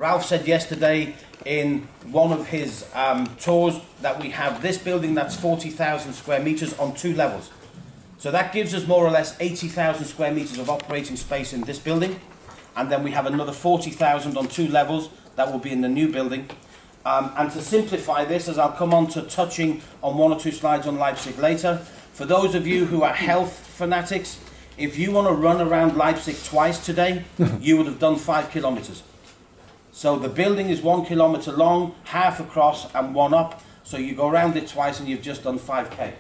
Ralph said yesterday in one of his tours that we have this building that's 40,000 square meters on 2 levels. So that gives us more or less 80,000 square meters of operating space in this building. And then we have another 40,000 on 2 levels that will be in the new building. And to simplify this, as I'll come on to touching on 1 or 2 slides on Leipzig later, for those of you who are health fanatics, if you want to run around Leipzig twice today, you would have done 5 kilometers. So the building is 1 kilometer long, half across and 1 up. So you go around it twice and you've just done 5K.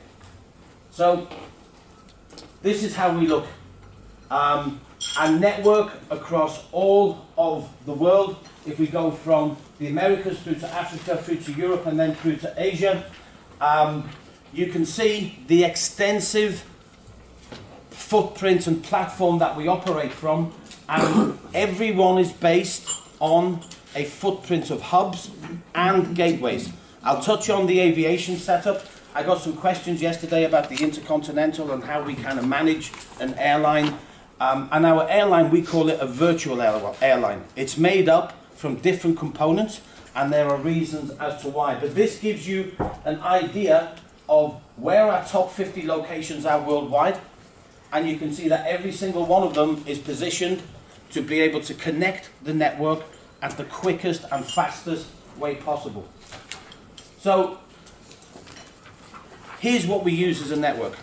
So this is how we look. And network across all of the world. If we go from the Americas through to Africa, through to Europe, and then through to Asia, you can see the extensive footprint and platform that we operate from, and everyone is based on a footprint of hubs and gateways. I'll touch on the aviation setup. I got some questions yesterday about the intercontinental and how we kind of manage an airline. And our airline, we call it a virtual airline. It's made up from different components, and there are reasons as to why. But this gives you an idea of where our top 50 locations are worldwide. And you can see that every single one of them is positioned to be able to connect the network at the quickest and fastest way possible. So here's what we use as a network.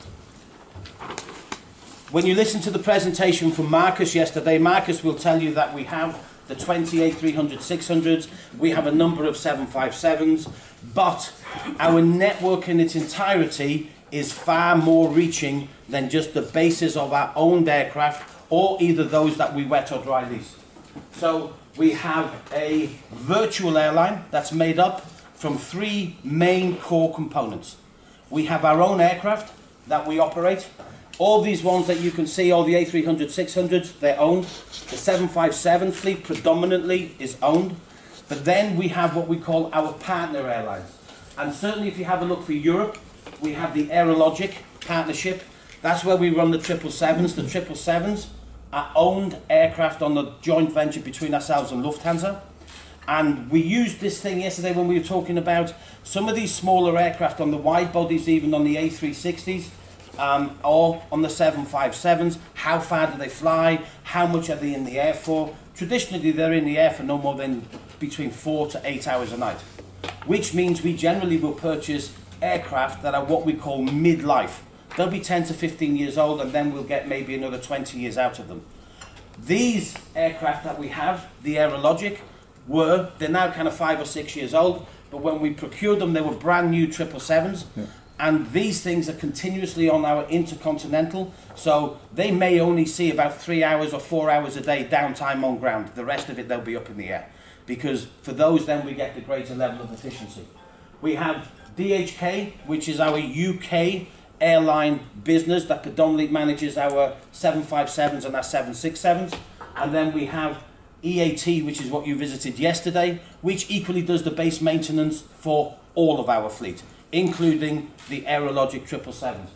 When you listen to the presentation from Marcus yesterday, Marcus will tell you that we have the 28 300-600s, we have a number of 757s, but our network in its entirety is far more reaching than just the bases of our owned aircraft or either those that we wet or dry lease. So we have a virtual airline that's made up from 3 main core components. We have our own aircraft that we operate. All these ones that you can see, all the A300-600s, they're owned. The 757 fleet predominantly is owned. But then we have what we call our partner airlines. And certainly if you have a look for Europe, we have the Aerologic partnership. That's where we run the 777s. The 777s are owned aircraft on the joint venture between ourselves and Lufthansa. And we used this thing yesterday when we were talking about some of these smaller aircraft on the wide bodies, even on the A360s. Or on the 757s, how far do they fly, how much are they in the air for? Traditionally they're in the air for no more than between 4 to 8 hours a night, which means we generally will purchase aircraft that are what we call mid-life. They'll be 10 to 15 years old and then we'll get maybe another 20 years out of them. These aircraft that we have, the Aerologic, they're now kind of 5 or 6 years old, but when we procured them they were brand new 777s. Yeah. And these things are continuously on our intercontinental, so they may only see about 3 hours or 4 hours a day downtime on ground. The rest of it, they'll be up in the air. Because for those, then we get the greater level of efficiency. We have DHK, which is our UK airline business that predominantly manages our 757s and our 767s. And then we have EAT, which is what you visited yesterday, which equally does the base maintenance for all of our fleet, including the Aerologic 777s.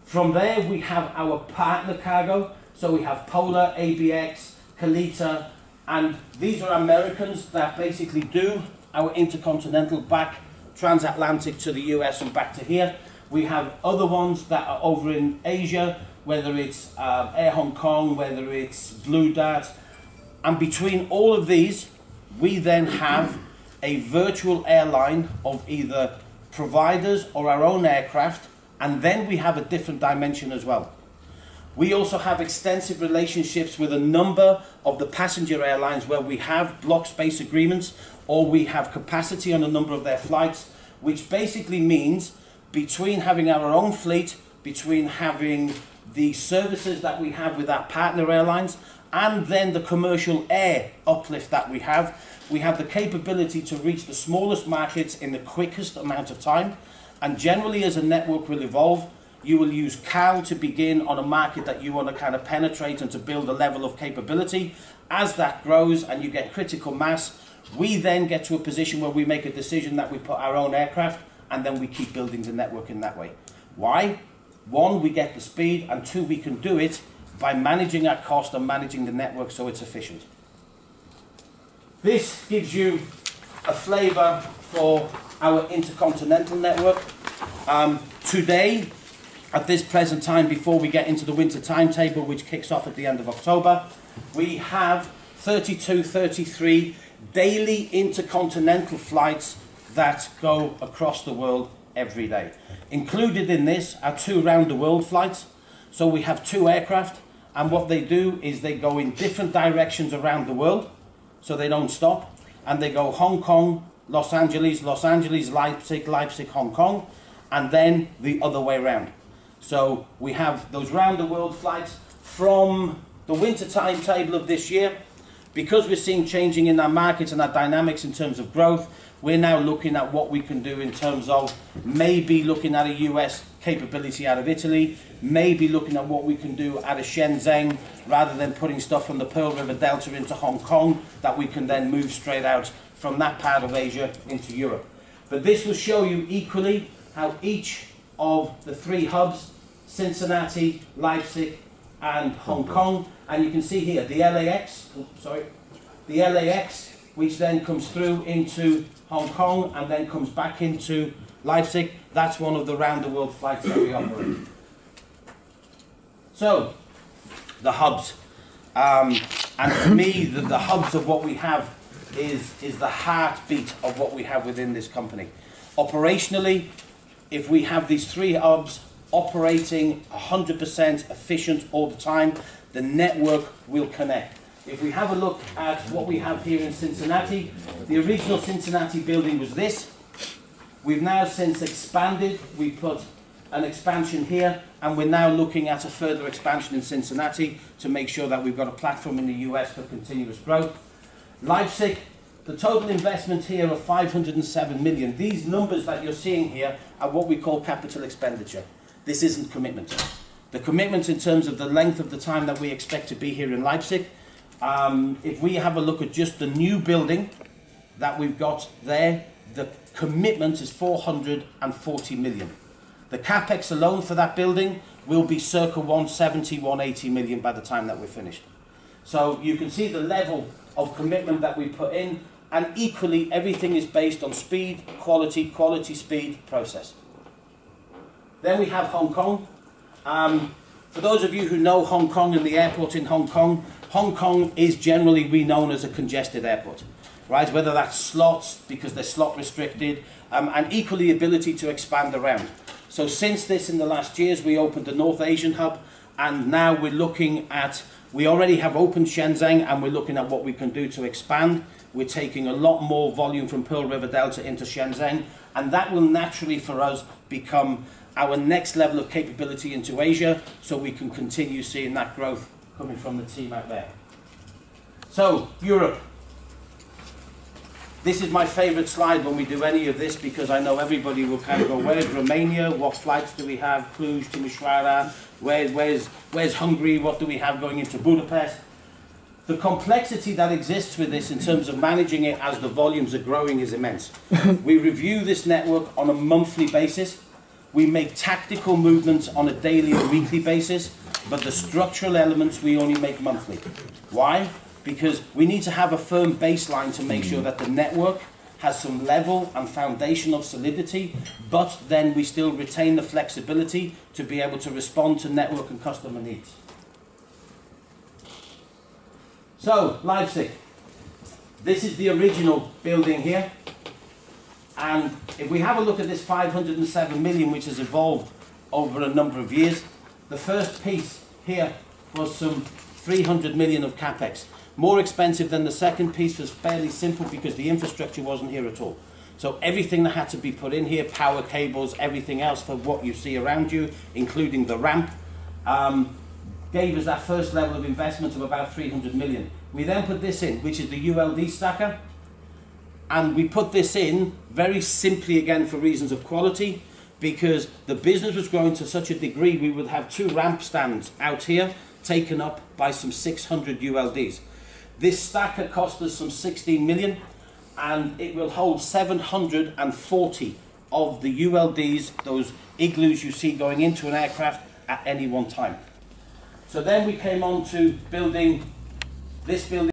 From there we have our partner cargo, so we have Polar, ABX, Kalita, and these are Americans that basically do our intercontinental back transatlantic to the US and back to here. We have other ones that are over in Asia, whether it's Air Hong Kong, whether it's Blue Dart, and between all of these we then have a virtual airline of either providers or our own aircraft, and then we have a different dimension as well. We also have extensive relationships with a number of the passenger airlines where we have block space agreements or we have capacity on a number of their flights, which basically means between having our own fleet, between having the services that we have with our partner airlines, and then the commercial air uplift that we have the capability to reach the smallest markets in the quickest amount of time. And generally, as a network will evolve, you will use CAL to begin on a market that you want to kind of penetrate and to build a level of capability. As that grows and you get critical mass, we then get to a position where we make a decision that we put our own aircraft, and then we keep building the network in that way. Why? 1, we get the speed, and 2, we can do it by managing our cost and managing the network so it's efficient. This gives you a flavour for our intercontinental network. Today, at this present time, before we get into the winter timetable, which kicks off at the end of October, we have 32, 33 daily intercontinental flights that go across the world every day. Included in this are 2 round-the-world flights. So we have 2 aircraft, and what they do is they go in different directions around the world, so they don't stop, and they go Hong Kong, Los Angeles, Leipzig, Hong Kong, and then the other way around. So we have those round-the-world flights from the winter timetable of this year. Because we're seeing changing in our markets and our dynamics in terms of growth, we're now looking at what we can do in terms of maybe looking at a US capability out of Italy, maybe looking at what we can do out of Shenzhen, rather than putting stuff from the Pearl River Delta into Hong Kong, that we can then move straight out from that part of Asia into Europe. But this will show you equally how each of the 3 hubs, Cincinnati, Leipzig, and Hong Kong, and you can see here the LAX, which then comes through into Hong Kong and then comes back into Leipzig. That's one of the round-the-world flights that we operate. So, the hubs. And for me, the hubs of what we have is the heartbeat of what we have within this company. Operationally, if we have these 3 hubs operating 100% efficient all the time, the network will connect. If we have a look at what we have here in Cincinnati, the original Cincinnati building was this. We've now since expanded. We put an expansion here, and we're now looking at a further expansion in Cincinnati to make sure that we've got a platform in the US for continuous growth. Leipzig, the total investment here of 507 million. These numbers that you're seeing here are what we call capital expenditure. This isn't commitment. The commitment in terms of the length of the time that we expect to be here in Leipzig, if we have a look at just the new building that we've got there, the commitment is 440 million. The capex alone for that building will be circa 170, 180 million by the time that we're finished. So you can see the level of commitment that we put in, and equally everything is based on speed, quality, speed, process. Then we have Hong Kong. For those of you who know Hong Kong and the airport in Hong Kong is generally known as a congested airport, right? Whether that's slots, because they're slot restricted, and equally ability to expand around. So since this, in the last years, we opened the North Asian hub, and now we're looking at, we already have opened Shenzhen, and we're looking at what we can do to expand. We're taking a lot more volume from Pearl River Delta into Shenzhen, and that will naturally for us become our next level of capability into Asia, so we can continue seeing that growth coming from the team out there. So, Europe. This is my favourite slide when we do any of this, because I know everybody will kind of go, where's Romania? What flights do we have? Cluj, Timișoara? Where's Hungary? What do we have going into Budapest? The complexity that exists with this in terms of managing it as the volumes are growing is immense. We review this network on a monthly basis. We make tactical movements on a daily or weekly basis, but the structural elements we only make monthly. Why? Because we need to have a firm baseline to make sure that the network has some level and foundation of solidity, but then we still retain the flexibility to be able to respond to network and customer needs. So, Leipzig. This is the original building here. And if we have a look at this 507 million, which has evolved over a number of years, the first piece here was some 300 million of capex. More expensive than the second piece, was fairly simple because the infrastructure wasn't here at all. So everything that had to be put in here, power cables, everything else for what you see around you, including the ramp, gave us that first level of investment of about 300 million. We then put this in, which is the ULD stacker. And we put this in very simply, again, for reasons of quality, because the business was growing to such a degree we would have 2 ramp stands out here taken up by some 600 ULDs. This stacker cost us some 16 million, and it will hold 740 of the ULDs, those igloos you see going into an aircraft at any one time. So then we came on to building this building.